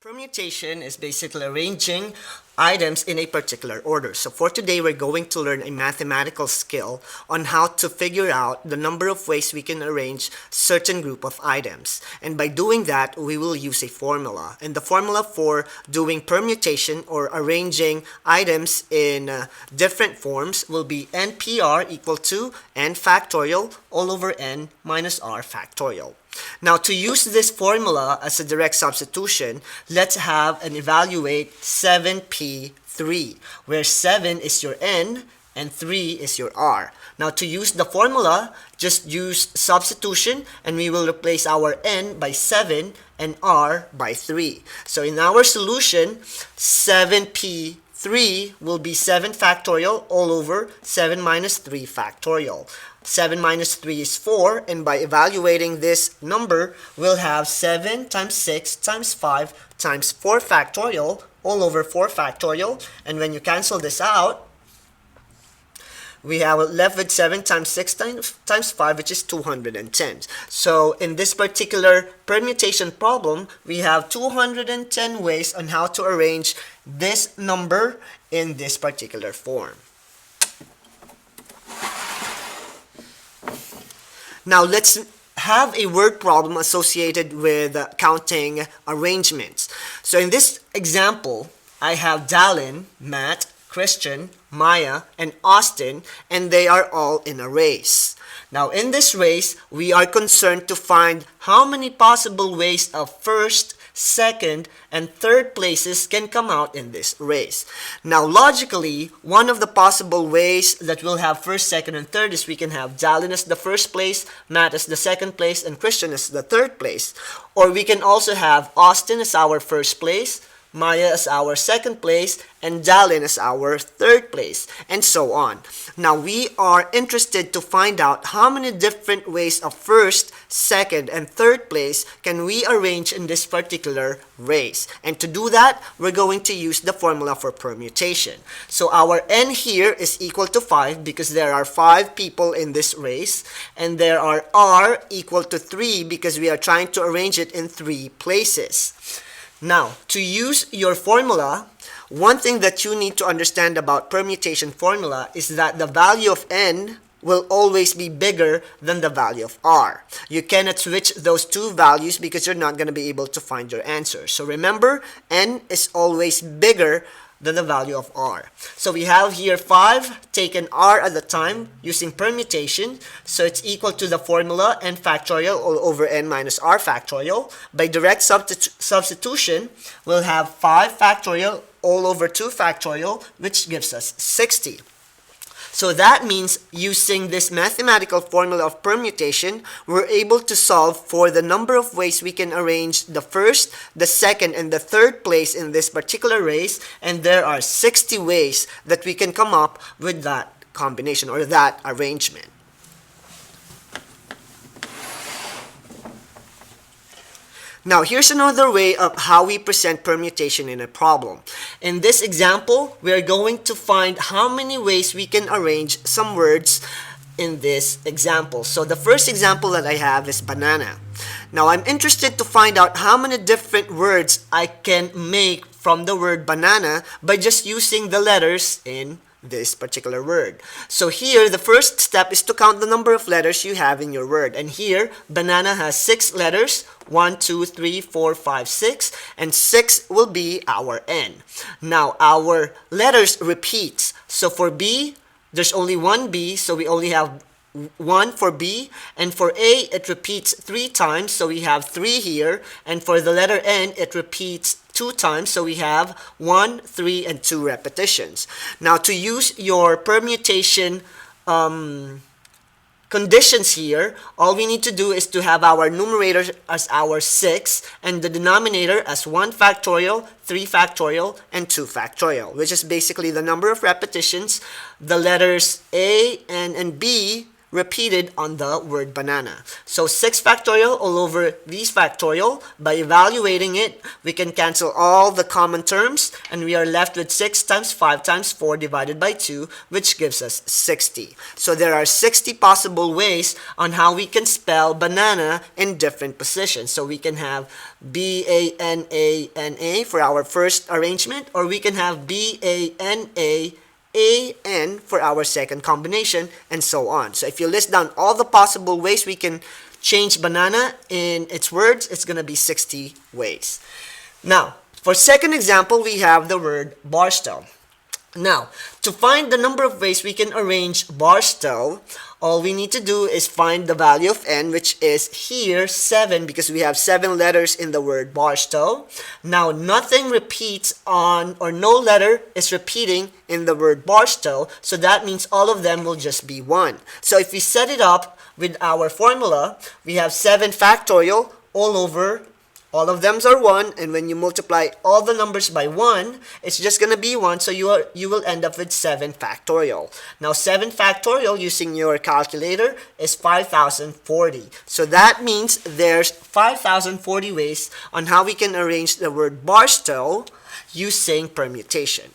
Permutation is basically arranging items in a particular order. So for today, we're going to learn a mathematical skill on how to figure out the number of ways we can arrange certain group of items. And by doing that, we will use a formula. And the formula for doing permutation or arranging items in different forms will be NPR equal to n factorial all over n minus r factorial. Now, to use this formula as a direct substitution, let's have and evaluate 7p3, where 7 is your n and 3 is your r. Now, to use the formula, just use substitution and we will replace our n by 7 and r by 3. So in our solution, 7p3 will be 7 factorial all over 7 minus 3 factorial. 7 minus 3 is 4, and by evaluating this number, we'll have 7 times 6 times 5 times 4 factorial all over 4 factorial. And when you cancel this out, we have left with 7 times 6 times 5, which is 210. So in this particular permutation problem, we have 210 ways on how to arrange this number in this particular form. Now let's have a word problem associated with counting arrangements. So in this example, I have Dallin, Matt, Christian, Maya, and Austin, and they are all in a race. Now in this race, we are concerned to find how many possible ways of first, second, and third places can come out in this race. Now logically, one of the possible ways that we'll have first, second, and third is we can have Dallin as the first place, Matt as the second place, and Christian as the third place. Or we can also have Austin as our first place, Maya as our second place, and Dallin as our third place, and so on. Now we are interested to find out how many different ways of first, second, and third place can we arrange in this particular race. And to do that, we're going to use the formula for permutation. So our n here is equal to 5 because there are 5 people in this race, and there are r equal to 3 because we are trying to arrange it in 3 places. Now, to use your formula, one thing that you need to understand about permutation formula is that the value of n will always be bigger than the value of r. You cannot switch those two values because you're not going to be able to find your answer. So remember, n is always bigger than the value of r. So we have here 5 taken r at the time using permutation. So it's equal to the formula n factorial all over n minus r factorial. By direct substitution, we'll have 5 factorial all over 2 factorial, which gives us 60. So that means using this mathematical formula of permutation, we're able to solve for the number of ways we can arrange the first, the second, and the third place in this particular race, and there are 60 ways that we can come up with that combination or that arrangement. Now, here's another way of how we present permutation in a problem. In this example, we are going to find how many ways we can arrange some words in this example. So the first example that I have is banana. Now, I'm interested to find out how many different words I can make from the word banana by just using the letters in this particular word. So here, the first step is to count the number of letters you have in your word. And here, banana has 6 letters. 1, 2, 3, 4, 5, 6. And 6 will be our n. Now, our letters repeat. So for B, there's only one B. So we only have 1 for B. And for A, it repeats 3 times. So we have 3 here. And for the letter N, it repeats 2 times, so we have 1, 3, and 2 repetitions. Now, to use your permutation conditions here, all we need to do is to have our numerator as our 6 and the denominator as 1 factorial, 3 factorial, and 2 factorial, which is basically the number of repetitions the letters A, N, and B repeated on the word banana. So 6 factorial all over these factorial. By evaluating it, we can cancel all the common terms and we are left with 6 times 5 times 4 divided by 2, which gives us 60. So there are 60 possible ways on how we can spell banana in different positions. So we can have B-A-N-A-N-A for our first arrangement, or we can have B-A-N-A-A-N for our second combination, and so on. So if you list down all the possible ways we can change banana in its words, it's going to be 60 ways. Now, for second example, we have the word barstow. Now, to find the number of ways we can arrange barstow, all we need to do is find the value of n, which is here 7, because we have 7 letters in the word barstow. Now, nothing repeats on, or no letter is repeating in the word barstow, so that means all of them will just be 1. So if we set it up with our formula, we have 7 factorial all over. All of them are 1, and when you multiply all the numbers by 1, it's just going to be 1, so you will end up with 7 factorial. Now, 7 factorial using your calculator is 5,040. So that means there's 5,040 ways on how we can arrange the word barstow using permutation.